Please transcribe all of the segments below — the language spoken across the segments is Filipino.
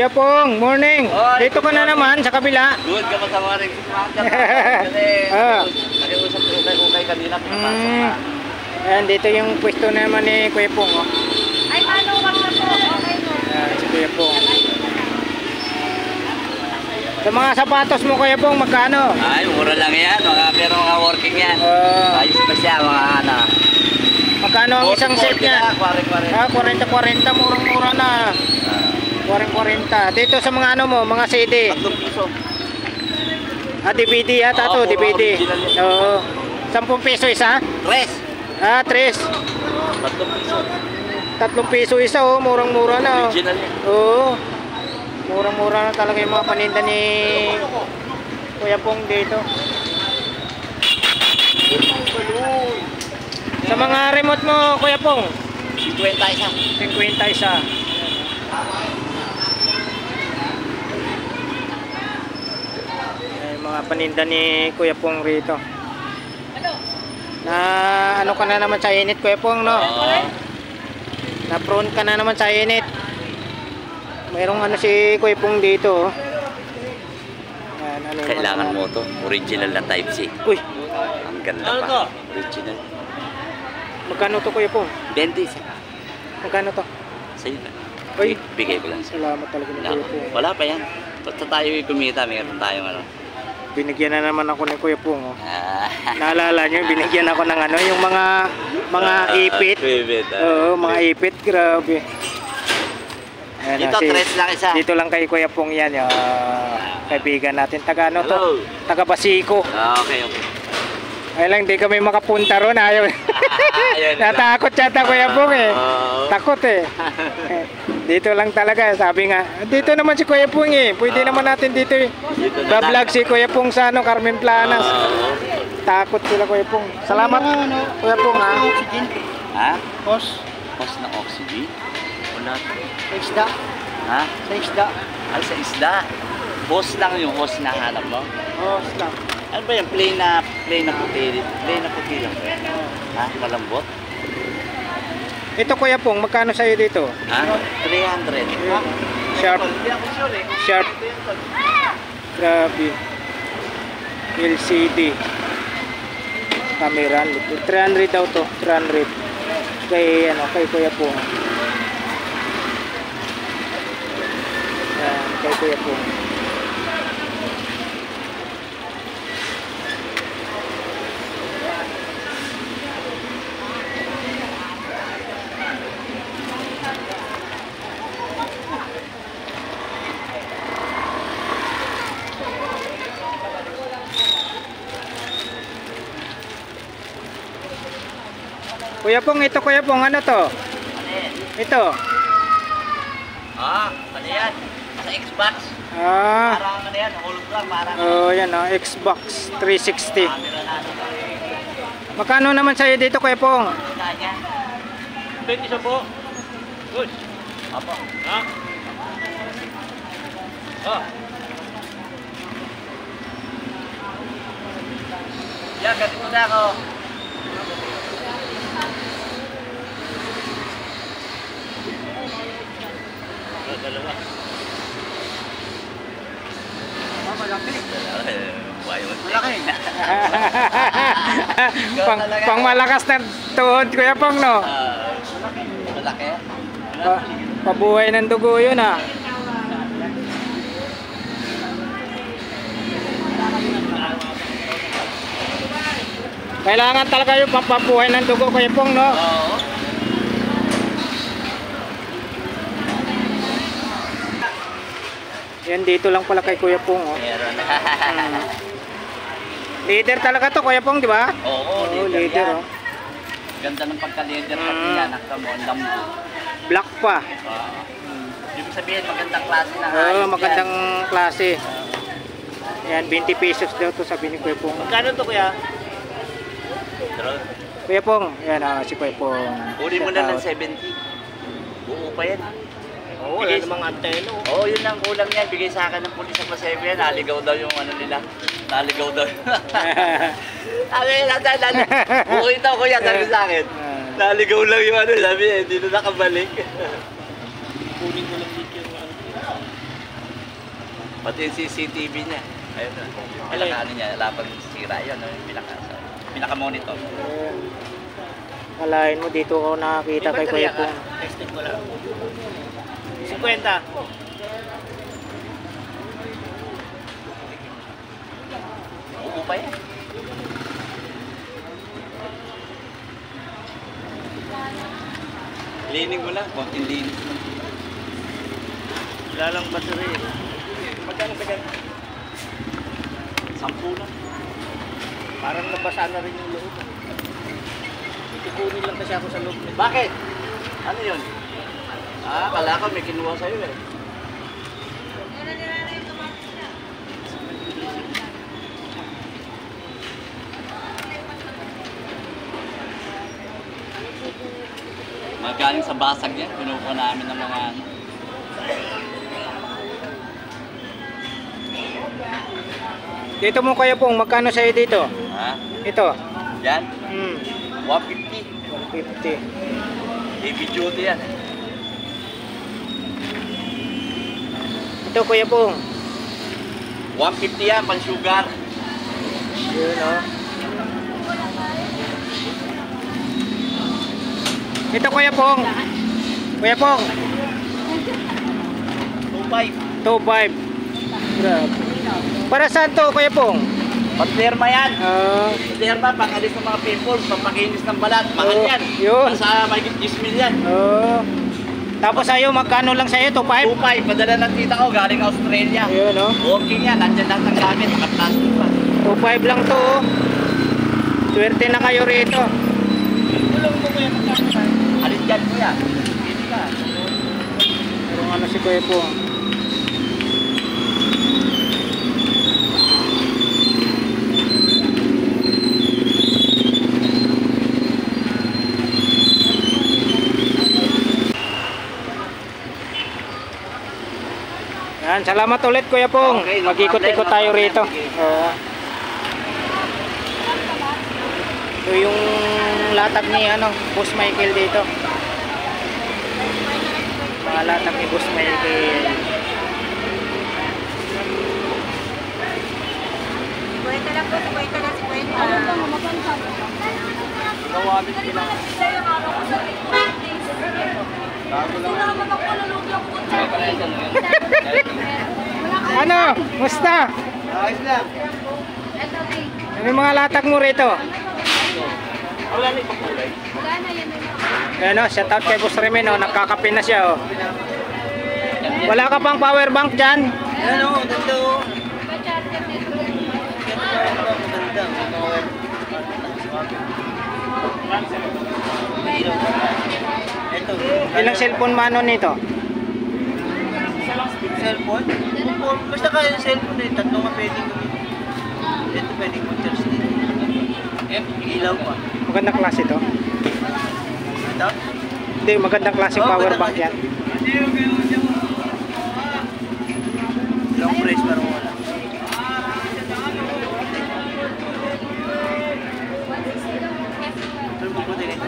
Kuya Pong, morning. Oy, Dito ka na naman sa kabila. Good ka masama rin. Kasi nakiusap ko kay kanina. Ayan, dito yung pwesto naman ni Kuya Pong. Oh. Ay, paano wag na po? Okay mo. Ayan, si Kuya Pong. Sa mga sapatos mo, Kuya Pong, magkano? Ay, mura lang yan. Pero mga working yan. Ayos pa siya, mga ano. Magkano ang isang set niya? 40. 40, murang-mura na. 40. Dito sa mga ano mo, mga CD. 3 piso. DVD yata to, Oo, DVD. original yan. Oo. 10 piso isa? 3. 3. 3 piso. 3 piso isa, oh, murang-mura na. Original yan. Oo. Murang-mura na talaga yung mga paninda ni Kuya Pong dito. Sa mga remote mo, Kuya Pong, 50 isa. 50 isa. Mga paninda ni Kuya Pong rito. Na ano ka na naman sa init, Kuya Pong, no? Na prone ka na naman sa init. Mayroong ano si Kuya Pong dito, oh. Yan, ano yung Kailangan mga- mo to. Original na type C. Uy, Ang ganda pa. Original. magkano to, Kuya Pong? 20 isa. Magkano to? Sa'yo na. Uy, Bigay ko lang sa'yo. salamat talaga ni Kuya Pong. Wala pa yan. Basta tayo kumita, mayroon tayong ano. Binigyan na naman ako ni Kuya Pong, oh. Ah. Naalala nyo, binigyan ako ng ano, yung mga ipit. Ipit. Oo, mga ipit, grabe. Ayan, Dito, si- 3 lang isa. Dito lang kay Kuya Pong yan, yung kaibigan natin. Taga ano to? Hello. Taga Basico. Okay. Ay lang, di kami makapunta ron. Ayaw. Ayun. Natakot yata Kuya Pong eh. Oo. Takot eh. Dito lang talaga, sabi nga. Dito naman si Kuya Pong eh. Pwede naman natin dito eh. Dito na Bablog si Kuya Pong sa ano, Carmen Planas. Oo. Takot sila Kuya Pong. Salamat Kuya Pong ha. Ha? Boss, Cost ng oxygen? Wala. sa isda. Ha? Sa isda. Ay, sa isda. Hose lang yung hose na hanap mo. Oh, stop. Ano ba yung plain na puti? Plain na puti lang ba? Ha? Malambot? Ito Kuya Pong, magkano sa'yo dito? Ha? 300. Sharp. Sharp. Grabe. LCD. Camera. 300 daw to. 300. Kay ano, kay Kuya Pong. Yan, kay Kuya Pong. Kuya Pong, ito Kuya Pong, ano to? Ano yan? Ito. Ano yan? Sa Xbox? Ah, Parang ano yan? Hologram, parang oh, yan oh, Xbox 360. camera na ano. Magkano naman sa'yo dito Kuya Pong? Saan yan? 20 isa po. Good. Apo. Ha? Ah. Yan, ganito na ako. Dalawa. Malaki. Malaki. Pang malakas na tuhod Kuya Pong, no? Malaki. Pabuhay ng dugo yun ah. Kailangan talaga yung pampabuhay ng dugo Kuya Pong, no? Oo. Yan dito lang pala kay Kuya Pong, oh. Meron. Leader talaga to Kuya Pong, di ba? Oo, Oo, leader leader, yan. oh. Ganda ng pagka-leader pati yan. Nakita mo, ang lambo. Black pa. Ibig sabihin, magandang klase na Oo, ayos magandang klase. Yan, 20 pesos daw to sabi ni Kuya Pong. Magkano to kuya? yan. Kuya Pong, yan ah, si Kuya Pong. Kunin mo Shout na ng out. 70. Buo pa yan. Oo, wala namang anteno. Oo, yun lang kulang yan. Bigay sa akin ng pulis sa Paseo yan. Naligaw daw yung ano nila. Naligaw daw. Sabi, buo ito kuya, sabi sa akin. Naligaw lang yung ano, sabi eh, hindi na nakabalik. Kunin ko lang dito yung ano. Pati yung CCTV niya. Ayun na. Yung pinaka-ano niya, laban sira yun. Yung pinaka-monitor. Ayan. Kalahin mo, dito ako nakakita kay Kuya Pong. Texted ko lang. 50. Oo pa yan. Lining mo lang, konting linis mo. Wala lang battery. Magkano sa ganun? 10 lang. Parang nabasa na rin yung loob. Itukunin lang kasi ako sa loob. Bakit? Ano yun? Kala ko may kinuha sa'yo eh. Magaling sa basag yan, pinukuha namin ng mga ano. Dito mo Kuya Pong, magkano sa'yo dito? Ha? Ito. Yan? Hmm. 150. 150. Heavy duty yan. Ito Kuya Pong. 150 yan, pang sugar. Yun o. Ito Kuya Pong. Kuya Pong. 2.5. 2.5. Grabe. Para saan to Kuya Pong? Pagderma yan. Ah. Pagderma, pang-alis ng mga pimples, pampakinis ng balat. Mahal Oh, yan. yun. Nasa mahigit 10 yan. Oh. Tapos sa'yo, magkano lang sa'yo? 2.5? 2.5, padala ng tita ko, galing Australia. Yun o. Working yan, nandyan lahat ng gamit, naka-plastic pa. 2.5 lang to oh. Swerte na kayo rito. Tulong mo kuya magkakaroon. Alin dyan kuya? Hindi ka. Merong ano si Kuya Pong. Yan, salamat ulit Kuya Pong. Okay, no Mag-ikot-ikot problem, tayo no rito. problem. Oo. Ito yung latag ni Boss Michael dito. Mga latag ni Boss Michael. Kwenta lang po, kwenta lang si kwenta. Gawamit sila. Ano? Musta? Ayos lang. Ano yung mga latag mo rito? Wala na yung kulay. Wala na yan. Ano, shout out kay Boss Remen nakakape na siya Wala ka pang power bank dyan? Ano, ganda o. Pa-charger nito. Ganda. Ito. Ilang cellphone mano nito? Cellphone? Basta kaya yung cellphone eh. Tatlo nga pwedeng gawin. Ito pwedeng mag-charge dito. Ilaw pa. Magandang klase to. Ito? Hindi, magandang klase Oh, power maganda bank klase. yan. Long price pero wala. Ito yung puputi nito.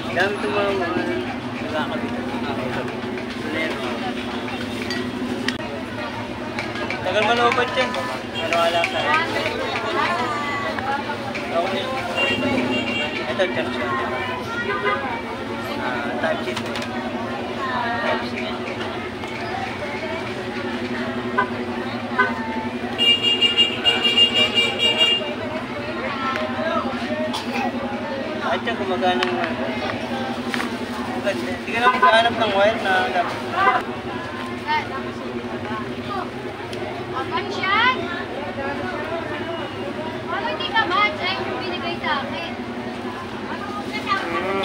Dami itong mga nagkakabit. Tagal maloobat yan. Ano wala ka? Okay. Ito charge yan. Type C. Type C. Kahit yan gumagana ng wire. Maganda. Hindi ka na magkahanap ng wire na dapat. Match yan! Ano hindi ka match? Ay, yung binigay sa akin.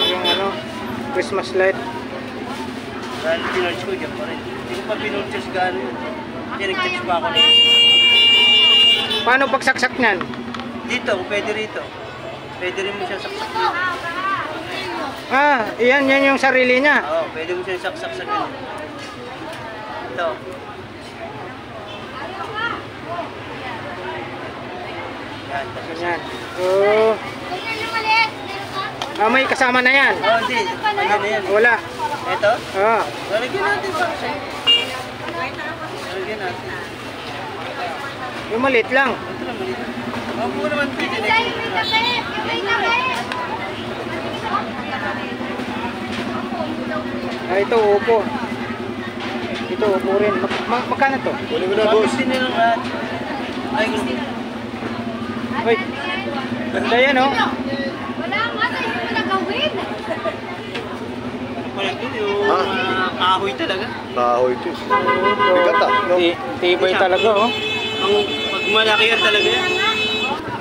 Yung Christmas light. Dahil pinurge ko, dyan pa rin. Hindi ko pa pinurge gaano yun. Hindi nag-charge pa ako na. Paano pagsaksak niyan? Dito, pwede rito. Pwede rin mo siya saksak dito. Ah, yan yung sarili niya. Oo, pwede mo siya saksak sa ganun. Ito. Yan, tapos. Yan. Oh. Ganyan yung maliit. Ah, may kasama na yan. Oh, hindi. Ano na yan? Wala. Ito? Ah. Lalagyan natin pa. Lalagyan Lagyan natin. Yung maliit lang. Ito na maliit. Ang po naman pwede na. Ay, may takip! May takip! Ah, ito upo. Ito upo rin. Magkano to? Kunin mo na, boss. 150 na lang lahat. Ay, gusto. Uy, ganda yan oh. Wala nga, sa'yo mo na gawin. Wala ito yung kahoy talaga. Kahoy ito. Bigat ah. No? Tibay talaga oh. Pag malaki yan talaga yan.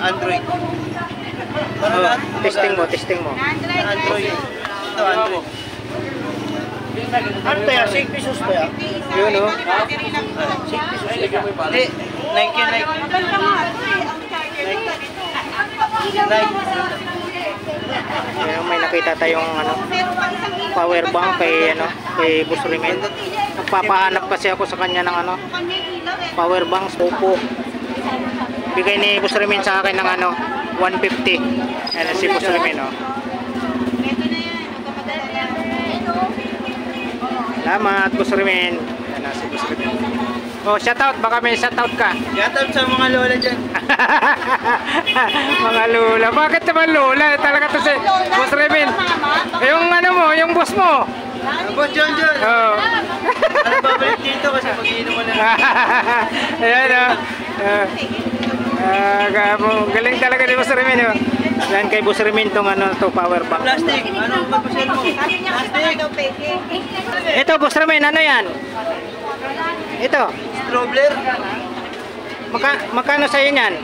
Android. Para lahat. Testing mo, testing mo. Android. Ito, Android. Ano tayo? 6 pesos ba yan? Yun oh. 6 pesos. Hindi. Nike yan, Nike. Kaya may nakita tayong ano, power bank kay ano, kay Boss Rimen. Nagpapahanap kasi ako sa kanya ng ano, power bank Oppo. Bigay ni Boss Rimen sa akin ng ano, 150. Ayan si Boss Rimen oh. Salamat Boss Rimen. Ayan si Boss Rimen. Oh, shoutout, baka may shoutout ka. Shoutout sa mga lola dyan. Mga lola. Bakit naman lola? Talaga to si Boss Rimen. Yung ano mo, yung boss mo. Boss John John. Oh. Ano babalik dito kasi mag-iinom mo na. Ayan o. Gabo. Galing talaga ni Boss Rimen o. Yan kay Boss Rimen tong ano to power bank. Plastic. Ano papasel mo? Plastic. Ito Boss Rimen, ano yan? Ito. Strobler. Magkano sa'yo yan?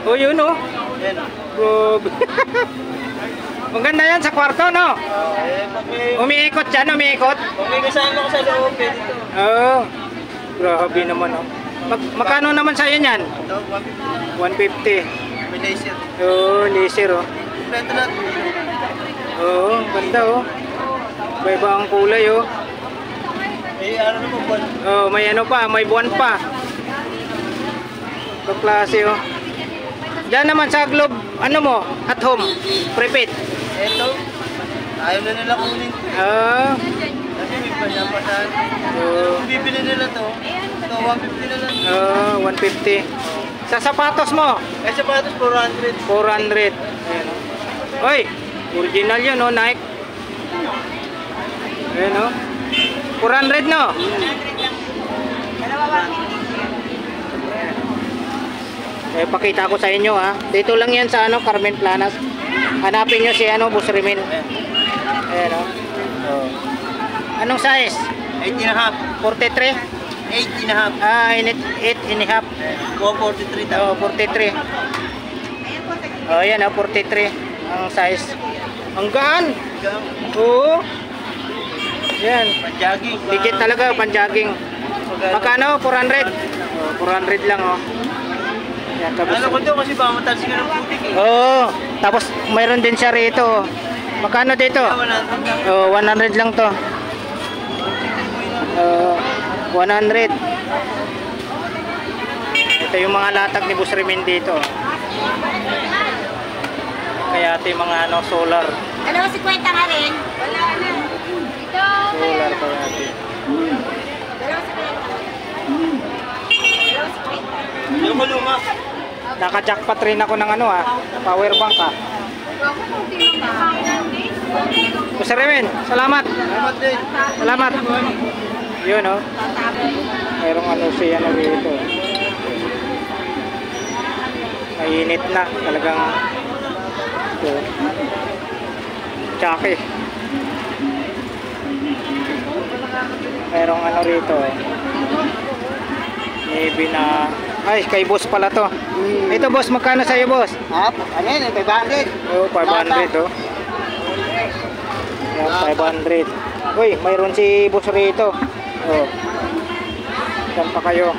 Oh, yun o. Yan. Grabe. Maganda yan sa kwarto, no? Pag may, Umiikot yan, umiikot. pag may kasama ko sa loob, pwede ito. Oo. Grabe naman, oh. Magkano naman sa'yo yan? Ito, 150. 150. May laser. Oo, laser, oh. Kompleto lahat. Oo, ganda, oh. Iba ang kulay, oh. Eh, ano naman buwan? Oh, may ano pa, may buwan pa. Ito klase, oh. Diyan naman sa Globe, ano mo, at home, prepaid. Ito, ayaw na nila kunin. Ah, Kasi may panapasahan. oo. Kung bibili nila to, ito 150 na lang. 150. Sa sapatos mo, Eh, sapatos 400. 400. Ayan, oh. Oy, original yun, oh, Nike. Ayan, oh. 400, no? Eh, pakita ko sa inyo, ha. Dito lang yan sa ano, Carmen Planas. Hanapin nyo si ano, Boss Rimen. Ayan, oh. Oh. Anong size? 8 and a half. 43? 8 and a half. Ah, 8 and a half. 43 daw. Oh, 43. Oh, yan, oh, 43 ang size. Ang gaan. Oo. Yan. Pag-jogging. Legit talaga, pan-jogging. Magkano? 400? Oh, 400 lang, oh. Yan, tapos. Ano ko to kasi baka matalsik ka ng putik eh. Oo. Tapos mayroon din siya rito. Magkano dito? Oh, 100 lang to. 100. Ito yung mga latag ni Boss Rimen dito. Kaya ito yung mga ano, solar. Ano, 50 nga rin? Wala na. Ito. Solar kaya ito. Yung maluma. Naka-jackpot rin ako ng ano power bank Boss Rimen, salamat. Salamat din. Salamat. Yun oh. Mayroong ano siya na dito. Mainit na talagang ito. Tsake. Mayroong ano rito. Maybe na ay kay boss pala to. Ito boss, magkano sa'yo boss? Ano yan? 500. Oh, 500 oh. Yan, 500. Uy, mayroon si boss rito. Oh. Saan pa kayo?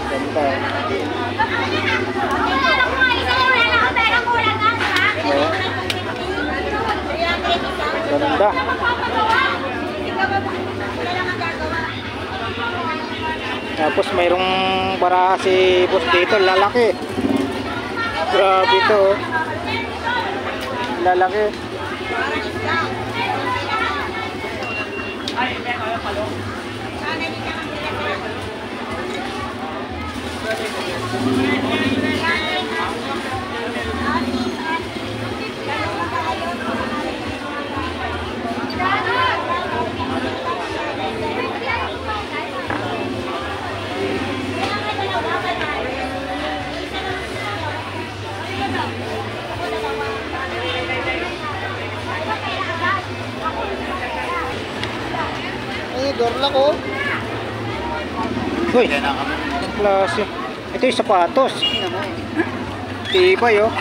Ganda. Ganda. Tapos mayroong baraha si boss dito, lalaki. Grabe to. Oh. Lalaki. Ay, dorla ko. Uy, klase. Ito yung sapatos. Tibay oh.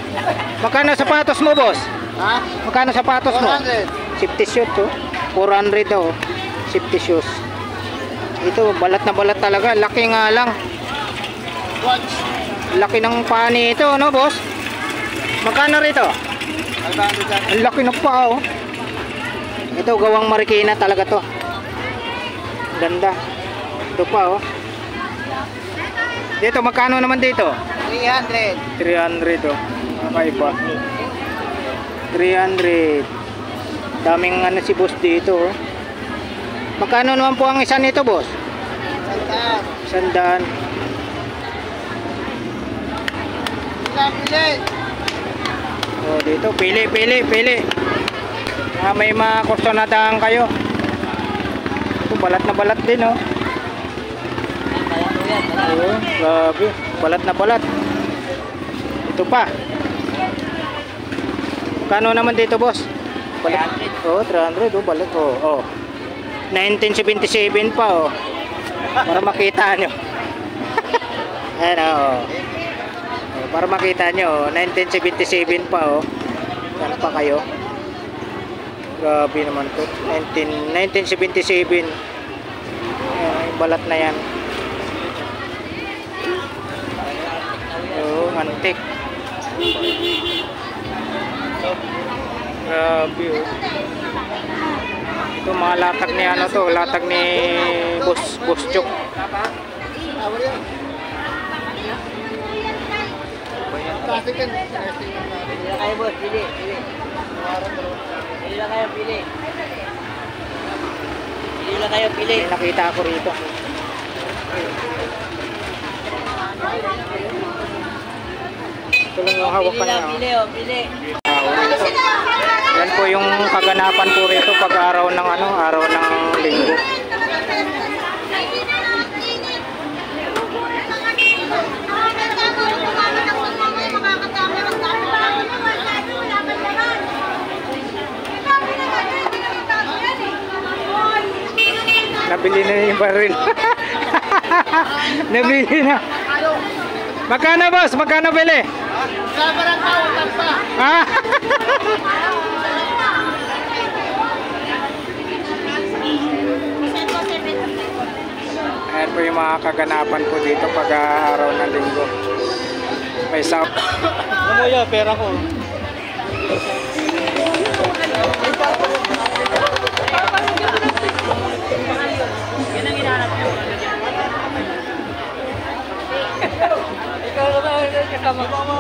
Magkano sapatos mo, boss? Ha? Magkano sapatos mo? 400. Safety shoes to. 400 daw. Safety shoes. Ito, balat na balat talaga. Laki nga lang. Watch. Laki ng pani ito, no, boss? Magkano rito? 500. Ang laki ng paa, oh. Ito, gawang Marikina talaga to. Ganda. Ito pa, oh. Dito, magkano naman dito? 300. 300, oh. Kakaiba. 300. Daming ano si boss dito, oh. Magkano naman po ang isa nito, boss? Sandaan. 100. Pili. Oh, dito, pili. May mga kursonadahan kayo. Ito, balat na balat din, oh. Oh, grabe. Balat na balat. Ito pa. Kano naman dito, boss? Balat. Oh, 300, oh, balat, oh. 1977 pa, oh. Para makita nyo. Ayan, oh. Para makita nyo, 1977 pa, oh. Yan pa kayo. Grabe naman to. 1977. Ayan, yung balat na yan. Oh, antik. Grabe, oh. Ito mga latag ni ano to, latag ni Boss Chuk. Pili na kayo, boss. Pili. Pili na kayo, pili. Pili na kayo, pili. May nakita ako rito. Ito lang yung hawakan niya. Pili, oh, pili. Yan po yung kaganapan po rito pag araw ng ano, araw ng linggo. Nabili na yung baril. Nabili na. Magkano, boss? Magkano bili? Ah. Ayan po yung mga kaganapan po dito pag araw ng linggo. May sound. Ano mo yan, pera ko. Yan ang hinahanap nyo. Ikaw na ba? Kasama ko mo.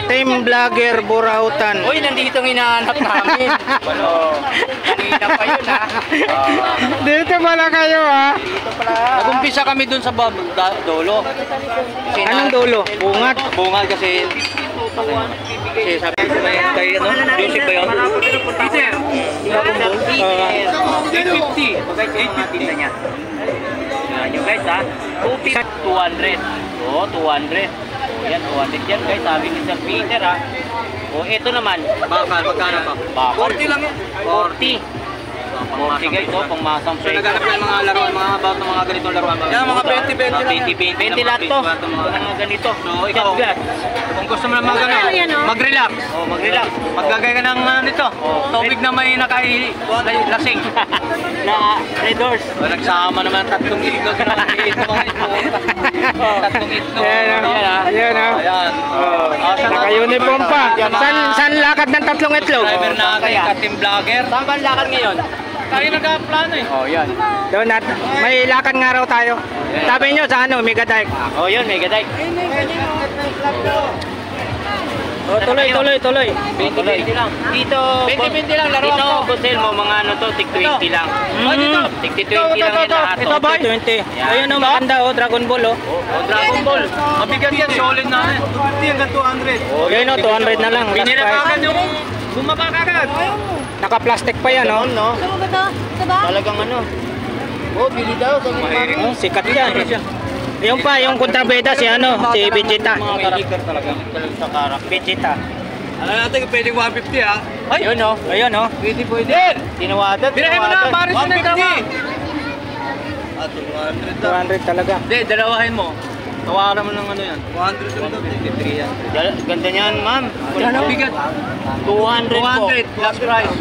Team Vlogger Burautan. Uy, nandito ang hinahanap namin. Kanina pa yun, ha? Dito pala kayo, ha? Nag-umpisa kami dun sa dolo. Anong dulo? Bungat. Bungal kasi sabi ko may kay ano, Joseph ba yun? Peter. 850. Bagay ko mga tinda niya. Tingnan nyo guys ha. 200. Oo, 200. O yan, 200 yan guys. Sabi ni Sir Peter ha. O ito naman. Bakal, magkano pa? Bakal. 40 lang yan. 40. Sige, ito, pang masang So naghanap ng mga laruan, mga about ng mga ganitong laruan. Yan, mga 20-20 lang. 20 lahat to. Mga ganito. So ikaw, kung gusto mo naman mag-relax. Oh, mag-relax. Maggagay ka ng nito. Tubig na may lasing. Na Red Doors. Nagsama naman tatlong itlog. Tatlong itlog. Ayan o. Ayan o. Ayan. Naka-uniform pa. Saan lakad ng tatlong itlog? Driver natin, ka-team vlogger. Saan ba ang lakad ngayon? Tayo nagka-plano eh. Oh, yan. Doon may lakad nga raw tayo. Sabi nyo sa ano, Mega Dike. Oh, yun, Mega Dike. Oh, tuloy. 20 lang. Dito, 20 lang, laruan dito, ko. Busel mo, mga ano to, tig 20 lang. Tig 20 lang yan lahat. Ito ba? 20. Ayun o, maganda o, Dragon Ball o. Oh, Dragon Ball. Mabigat yan, solid na eh. 50 hanggang 200. Oh, yun o, 200 na lang. Last Binira price. kagad yung bumaba kagad. Naka-plastic pa yan o. No? Ano ba to? Ito ba? Talagang ano. Oh, bili daw. Sabi ni Mami. Oh, sikat yan. Yung pa, yung kontrabeda si ano, si Vegeta. Mga karakter talaga. Talagang sa karak. Vegeta. Alam natin kung pwedeng 150 ha. Ay! Yun o. Ayun o. Pwede. Tinawadan. Birahin mo na, pares na 150. 200 talaga. Hindi, dalawahin mo. Tawaran mo ng ano yan. 100 lang daw. 53 yan. Ganda niyan, ma'am. Bigat. 200 po. 200, last price.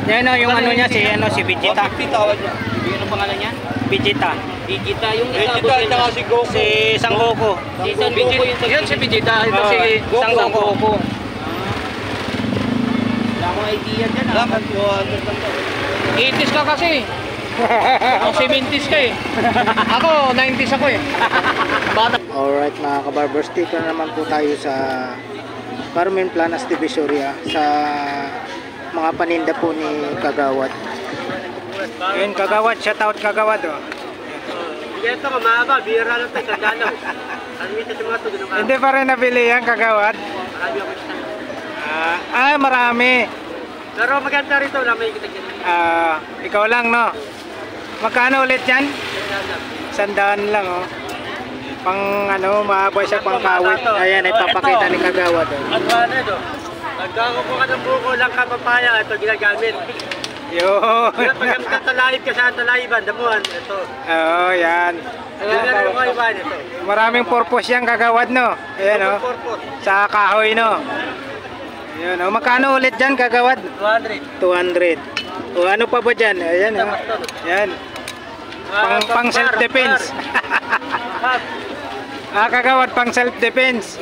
Yan o, yung ano niya, si Vegeta. 150 tawad niya. Yun ang pangalan niya? Vegeta. Vegeta. Yung isa. Vegeta, ito si Goku. Si Sangoku. Si Son Goku yung Yan si Vegeta. Ito Oh, si Sang Goku. Wala akong idea dyan. Dapat 80s ka kasi. Ako 70s ka eh. Ako 90s ako eh. Bata. Alright mga kabarbers, dito na naman po tayo sa Carmen Planas Divisoria sa mga paninda po ni Kagawad. Yun, Kagawad, shoutout Kagawad oh. Ito ka mahaba, bira lang tayo, tandaan. Ano yung mga ito, ganun ka? Hindi pa rin nabili yan Kagawad. Marami ako isa. Marami. Pero maganda rito na may kita Ikaw lang no. Magkano ulit yan? 100 lang oh. Pang ano, mahaba siya pang kawit. Ayan, ipapakita ni Kagawad oh. At ano ito? Nagkakupo ka ng buko lang kapapaya, ito ginagamit. Yun. Pag tatalahib ka sa talahiban, damuhan, ito. Oo, yan. Ano mo iba ito? Maraming purpose yan Kagawad no. Ayan oh. Purpose. Sa kahoy no. Ayan oh. Magkano ulit dyan Kagawad? 200. 200. O ano pa ba dyan? Ayan oh. Ayan. Pang self-defense. Kagawad pang self-defense.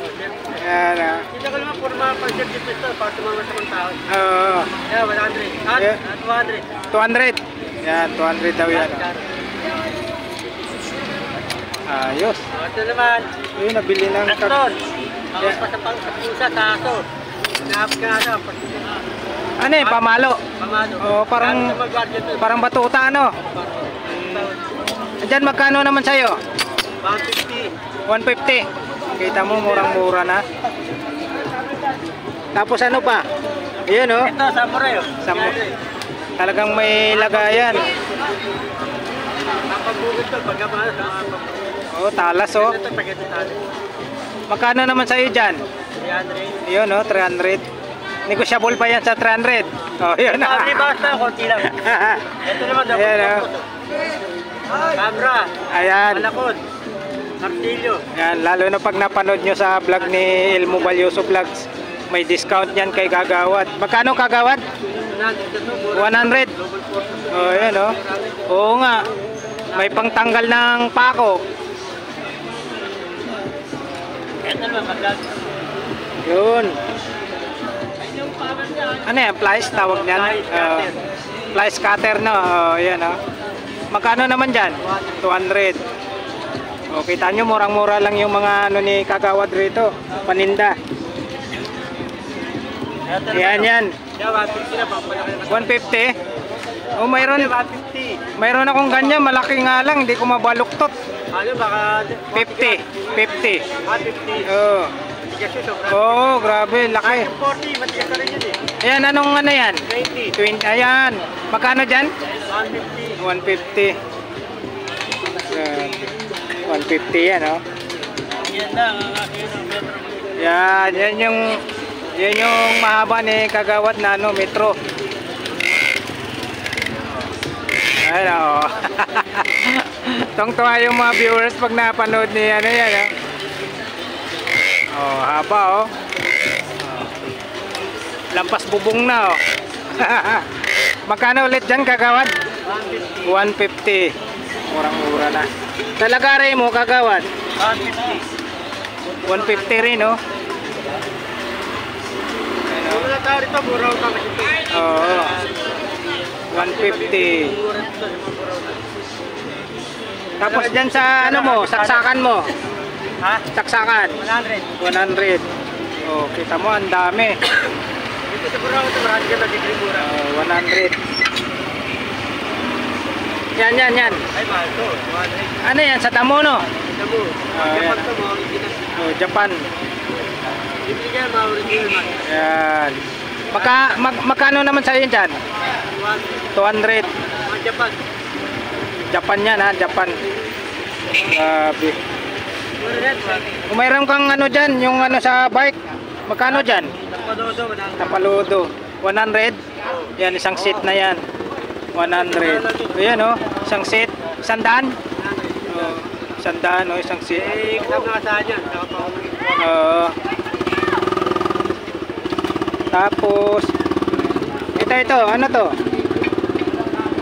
Ayan ah. Hindi ko naman puro mga pang-self-defense ito, para tumama sa mga tao. Oo. Yeah, 100. At Yeah. 200. 200. Yan, 200 daw yan. Oh. Ayos. Ito naman, Ayun, nabili ng Aston. Bawas pa sa pang-sa taso. Nahap ka na, Ano eh, pamalo. pamano. Oo, parang batuta ano. Diyan magkano naman sa'yo? 150. 150. Kita mo, murang-mura na. Tapos ano pa? Ayan oh. Ito, samurai oh. Talagang may lagayan. Kapag-bukit to, pagkamahal sa mga Oh, talas oh. ito, pag-ito tayo. Magkano naman sa'yo dyan? 300. Ayun oh, 300. Negosyable pa yan sa 300. Oh, yun na. Sabi basta, konti lang. Ito naman, dapat Ayan oh. Camera, Ayan. malakod, martilyo. Yan, lalo na pag napanood nyo sa vlog ni Elmo Valioso Vlogs, may discount yan kay Kagawad. Magkano Kagawad? 100. Oh, yan oh. Oo nga. May pangtanggal ng pako. Ito naman, magkano. Yun. Ano yan? Plies tawag niyan? Plies cutter no. Oh, yan oh. Magkano naman dyan? 200. O, kita nyo, murang-mura lang yung mga ano ni Kagawad rito. Paninda. Yan, yan. 150 na, pang 150. O, mayroon akong ganyan. Malaki nga lang. Hindi ko mabaluktot. ano, baka 50. 50. 150. Oo. Matigas yun, sobra. Oo, grabe. Laki. 40, matigas na rin yun eh. Ayan, anong ano yan? 20, 20. Ayan. Magkano dyan? 150. 150. 150 yan, oh. Yan lang, ang akin ang metro. Yan, yan yung mahaba ni Kagawad na ano, metro. Ayun, oo. Tungtuwa yung mga viewers pag napanood ni ano yan. Oh, haba oh. Lampas bubong na oh. Magkano ulit dyan kagawad? 150. Murang-mura na. Sa lagare mo kagawad? 150 rin oh. Wala tayo rito, mura ko kami. Oo. 150. Tapos dyan sa ano mo, saksakan mo. Ha? Saksakan. 100. 100. Oh, kita mo ang dami. Dito sa Burao, ito marami ka na degree mura. 100. Yan. Ay, mahal to. 100. Ano yan? Sa damo, no? Ito mo. Ah, Japan yan. to, mga original. Oh, Japan. Bibili ka, mga original man. Yan. Magkano naman sa'yo dyan? 200. Mga Japan. Japan yan ha, Japan. Grabe. Mura rin, Kung mayroon kang ano dyan, yung ano sa bike, magkano dyan? Tapadodo, manang. Tapaludo. 100? Yan, isang seat na yan. 100. Ayan oh, isang seat. 100? Oh, 100 oh, isang seat. Eh, kasama na saan yan. Saka pa ako Oo. Tapos ito, ano to?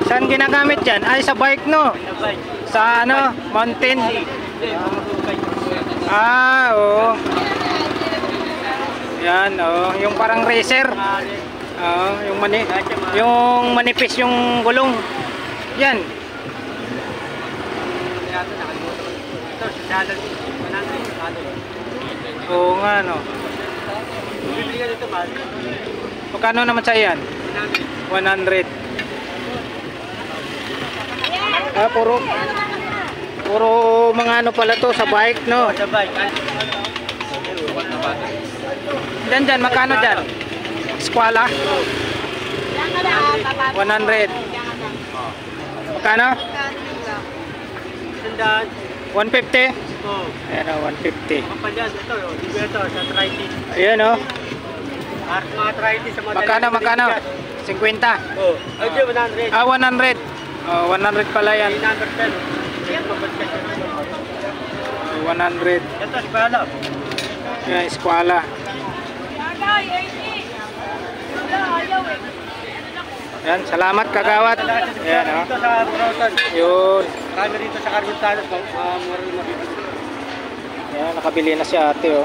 Saan ginagamit dyan? Ay, sa bike no? sabay. Sa ano? Mountain? Hindi, mga bukay. Ah, oo. Yan, oh, yung parang racer. Oo, yung manipis yung gulong. Yan. Ito, si Dalan. 100. Oo nga no. Bibili ka dito, mahal. Magkano naman sa yan? 100. Ah, puro mga ano pala to sa bike no. Sabay. Dyan, magkano dyan? Squala? 100. Magkano? Sandaan. 150? Oo. Ayan o, 150. Kapalyan, ito, ito, sa arthritis. Ayan o. Mga arthritis sa mga Magkano? 50? Oo. Ay, di, 100. Ah, 100. Oh, 100 pala yan. 100. Yan, pabagkas yan. 100. Ito, espala. Yan, Squala. Yan, salamat kagawad. Ayan o. Dito sa Browson. Yun. Kami rito sa Carmen Talos, mura na mabibili. Yan, nakabili na si ate o.